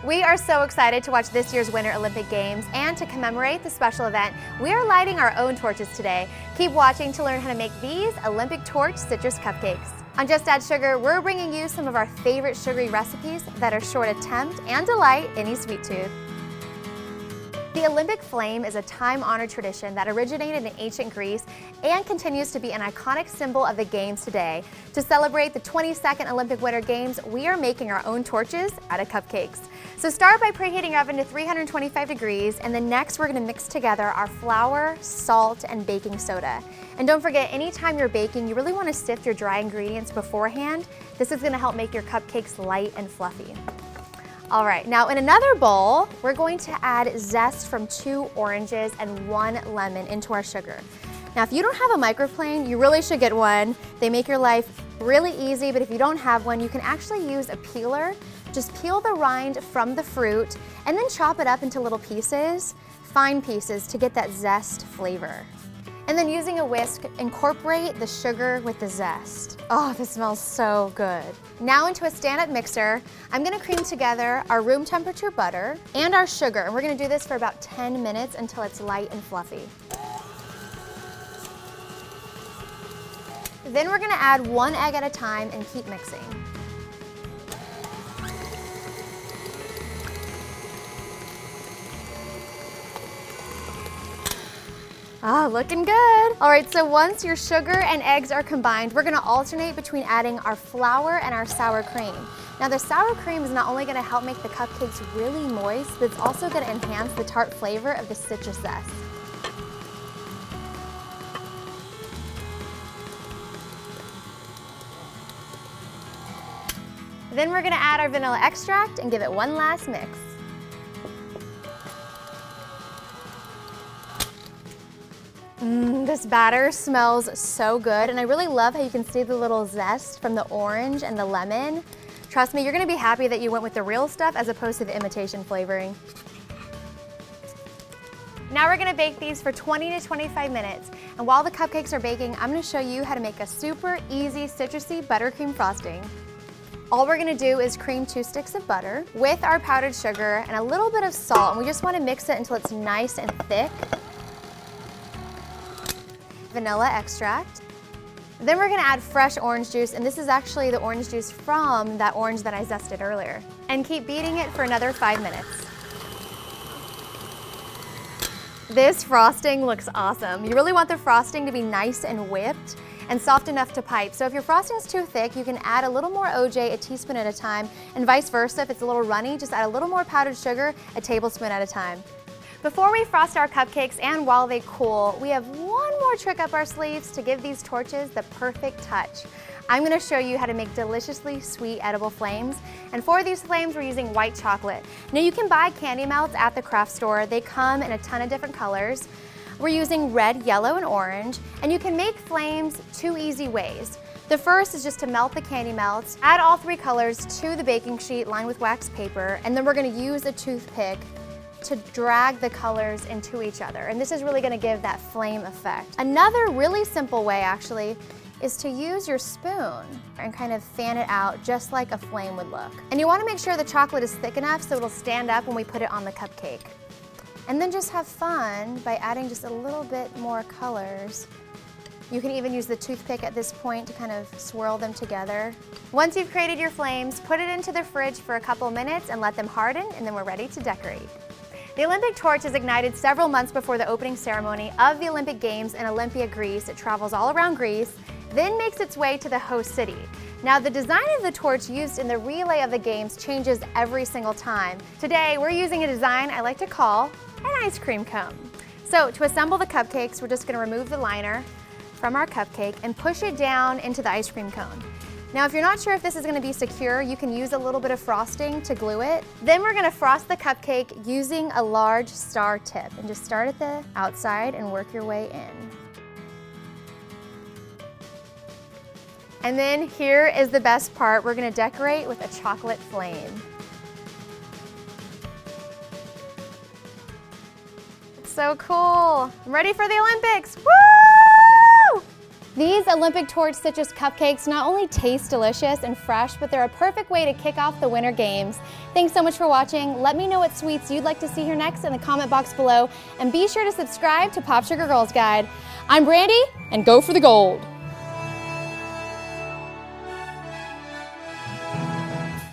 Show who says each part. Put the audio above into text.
Speaker 1: We are so excited to watch this year's Winter Olympic Games, and to commemorate the special event, we are lighting our own torches today. Keep watching to learn how to make these Olympic Torch citrus cupcakes. On Just Add Sugar, we're bringing you some of our favorite sugary recipes that are sure to tempt and delight any sweet tooth. The Olympic flame is a time-honored tradition that originated in ancient Greece and continues to be an iconic symbol of the Games today. To celebrate the 22nd Olympic Winter Games, we are making our own torches out of cupcakes. So start by preheating your oven to 325 degrees, and then next we're going to mix together our flour, salt, and baking soda. And don't forget, anytime you're baking, you really want to sift your dry ingredients beforehand. This is going to help make your cupcakes light and fluffy. All right, now in another bowl, we're going to add zest from 2 oranges and 1 lemon into our sugar. Now, if you don't have a microplane, you really should get one. They make your life really easy, but if you don't have one, you can actually use a peeler. Just peel the rind from the fruit and then chop it up into little pieces, fine pieces, to get that zest flavor. And then using a whisk, incorporate the sugar with the zest. Oh, this smells so good. Now into a stand-up mixer, I'm gonna cream together our room temperature butter and our sugar, and we're gonna do this for about 10 minutes until it's light and fluffy. Then we're gonna add 1 egg at a time and keep mixing. Ah, looking good. All right, so once your sugar and eggs are combined, we're gonna alternate between adding our flour and our sour cream. Now, the sour cream is not only gonna help make the cupcakes really moist, but it's also gonna enhance the tart flavor of the citrus zest. Then we're gonna add our vanilla extract and give it one last mix. This batter smells so good, and I really love how you can see the little zest from the orange and the lemon. Trust me, you're gonna be happy that you went with the real stuff as opposed to the imitation flavoring. Now we're gonna bake these for 20 to 25 minutes, and while the cupcakes are baking, I'm gonna show you how to make a super easy citrusy buttercream frosting. All we're gonna do is cream 2 sticks of butter with our powdered sugar and a little bit of salt, and we just wanna mix it until it's nice and thick. Vanilla extract. Then we're gonna add fresh orange juice, and this is actually the orange juice from that orange that I zested earlier. And keep beating it for another 5 minutes. This frosting looks awesome. You really want the frosting to be nice and whipped and soft enough to pipe. So if your frosting is too thick, you can add a little more OJ, a teaspoon at a time, and vice versa. If it's a little runny, just add a little more powdered sugar, a tablespoon at a time. Before we frost our cupcakes and while they cool, we have one more trick up our sleeves to give these torches the perfect touch. I'm gonna show you how to make deliciously sweet edible flames. And for these flames, we're using white chocolate. Now you can buy candy melts at the craft store. They come in a ton of different colors. We're using red, yellow, and orange. And you can make flames 2 easy ways. The first is just to melt the candy melts, add all 3 colors to the baking sheet lined with wax paper, and then we're gonna use a toothpick to drag the colors into each other. And this is really gonna give that flame effect. Another really simple way, actually, is to use your spoon and kind of fan it out just like a flame would look. And you wanna make sure the chocolate is thick enough so it'll stand up when we put it on the cupcake. And then just have fun by adding just a little bit more colors. You can even use the toothpick at this point to kind of swirl them together. Once you've created your flames, put it into the fridge for a couple minutes and let them harden, and then we're ready to decorate. The Olympic torch is ignited several months before the opening ceremony of the Olympic Games in Olympia, Greece. It travels all around Greece, then makes its way to the host city. Now, the design of the torch used in the relay of the Games changes every single time. Today, we're using a design I like to call an ice cream cone. So, to assemble the cupcakes, we're just gonna remove the liner from our cupcake and push it down into the ice cream cone. Now, if you're not sure if this is gonna be secure, you can use a little bit of frosting to glue it. Then we're gonna frost the cupcake using a large star tip, and just start at the outside and work your way in. And then here is the best part. We're gonna decorate with a chocolate flame. It's so cool. I'm ready for the Olympics, woo! These Olympic Torch Citrus Cupcakes not only taste delicious and fresh, but they're a perfect way to kick off the Winter Games. Thanks so much for watching. Let me know what sweets you'd like to see here next in the comment box below, and be sure to subscribe to Popsugar Girls Guide. I'm Brandi, and go for the gold.